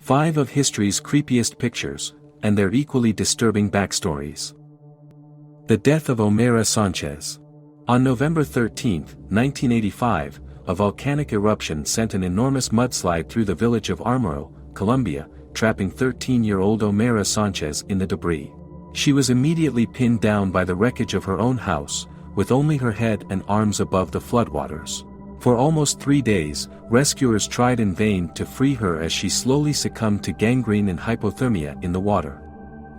5 of history's creepiest pictures, and their equally disturbing backstories. The death of Omaira Sanchez. On November 13, 1985, a volcanic eruption sent an enormous mudslide through the village of Armero, Colombia, trapping 13-year-old Omaira Sanchez in the debris. She was immediately pinned down by the wreckage of her own house, with only her head and arms above the floodwaters. For almost 3 days, rescuers tried in vain to free her as she slowly succumbed to gangrene and hypothermia in the water.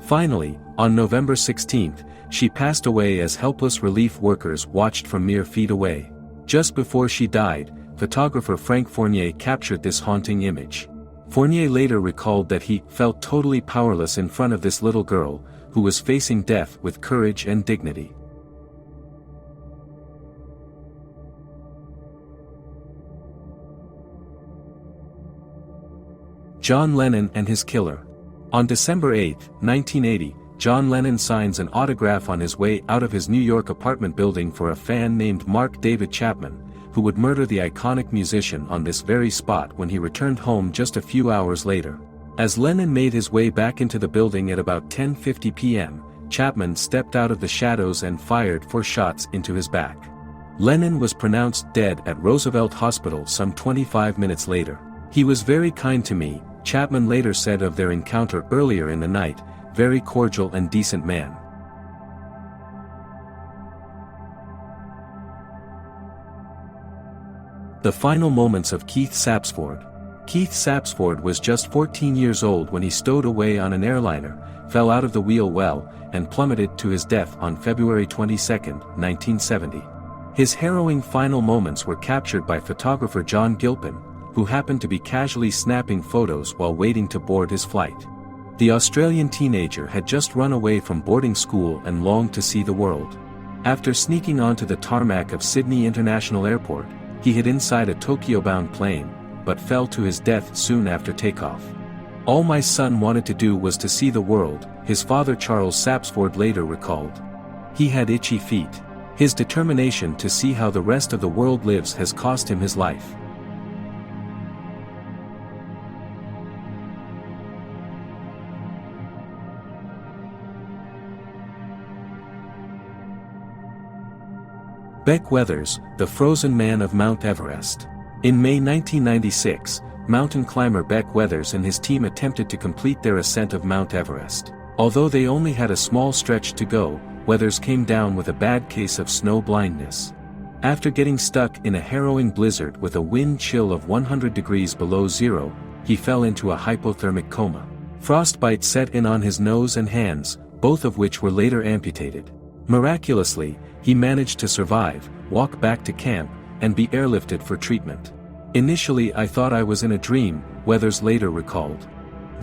Finally, on November 16, she passed away as helpless relief workers watched from mere feet away. Just before she died, photographer Frank Fournier captured this haunting image. Fournier later recalled that he felt totally powerless in front of this little girl, who was facing death with courage and dignity. John Lennon and his killer. On December 8, 1980, John Lennon signs an autograph on his way out of his New York apartment building for a fan named Mark David Chapman, who would murder the iconic musician on this very spot when he returned home just a few hours later. As Lennon made his way back into the building at about 10:50 p.m., Chapman stepped out of the shadows and fired 4 shots into his back. Lennon was pronounced dead at Roosevelt Hospital some 25 minutes later. "He was very kind to me," Chapman later said of their encounter earlier in the night, "very cordial and decent man." The final moments of Keith Sapsford. Keith Sapsford was just 14 years old when he stowed away on an airliner, fell out of the wheel well, and plummeted to his death on February 22, 1970. His harrowing final moments were captured by photographer John Gilpin, who happened to be casually snapping photos while waiting to board his flight. The Australian teenager had just run away from boarding school and longed to see the world. After sneaking onto the tarmac of Sydney International Airport, he hid inside a Tokyo-bound plane, but fell to his death soon after takeoff. "All my son wanted to do was to see the world," his father Charles Sapsford later recalled. "He had itchy feet. His determination to see how the rest of the world lives has cost him his life." Beck Weathers, the frozen man of Mount Everest. In May 1996, mountain climber Beck Weathers and his team attempted to complete their ascent of Mount Everest. Although they only had a small stretch to go, Weathers came down with a bad case of snow blindness. After getting stuck in a harrowing blizzard with a wind chill of 100 degrees below zero, he fell into a hypothermic coma. Frostbite set in on his nose and hands, both of which were later amputated. Miraculously, he managed to survive, walk back to camp, and be airlifted for treatment. "Initially I thought I was in a dream," Weathers later recalled.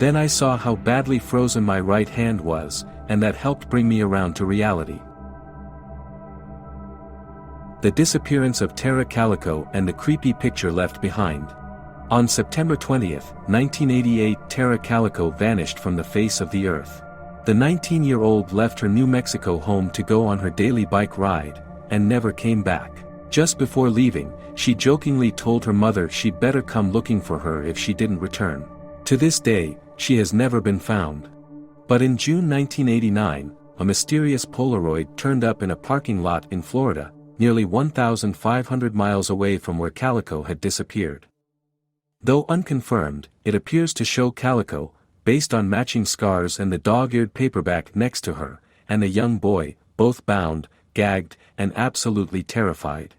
"Then I saw how badly frozen my right hand was, and that helped bring me around to reality." The disappearance of Tara Calico and the creepy picture left behind. On September 20, 1988, Tara Calico vanished from the face of the earth. The 19-year-old left her New Mexico home to go on her daily bike ride, and never came back. Just before leaving, she jokingly told her mother she'd better come looking for her if she didn't return. To this day, she has never been found. But in June 1989, a mysterious Polaroid turned up in a parking lot in Florida, nearly 1,500 miles away from where Calico had disappeared. Though unconfirmed, it appears to show Calico, based on matching scars and the dog-eared paperback next to her, and a young boy, both bound, gagged, and absolutely terrified.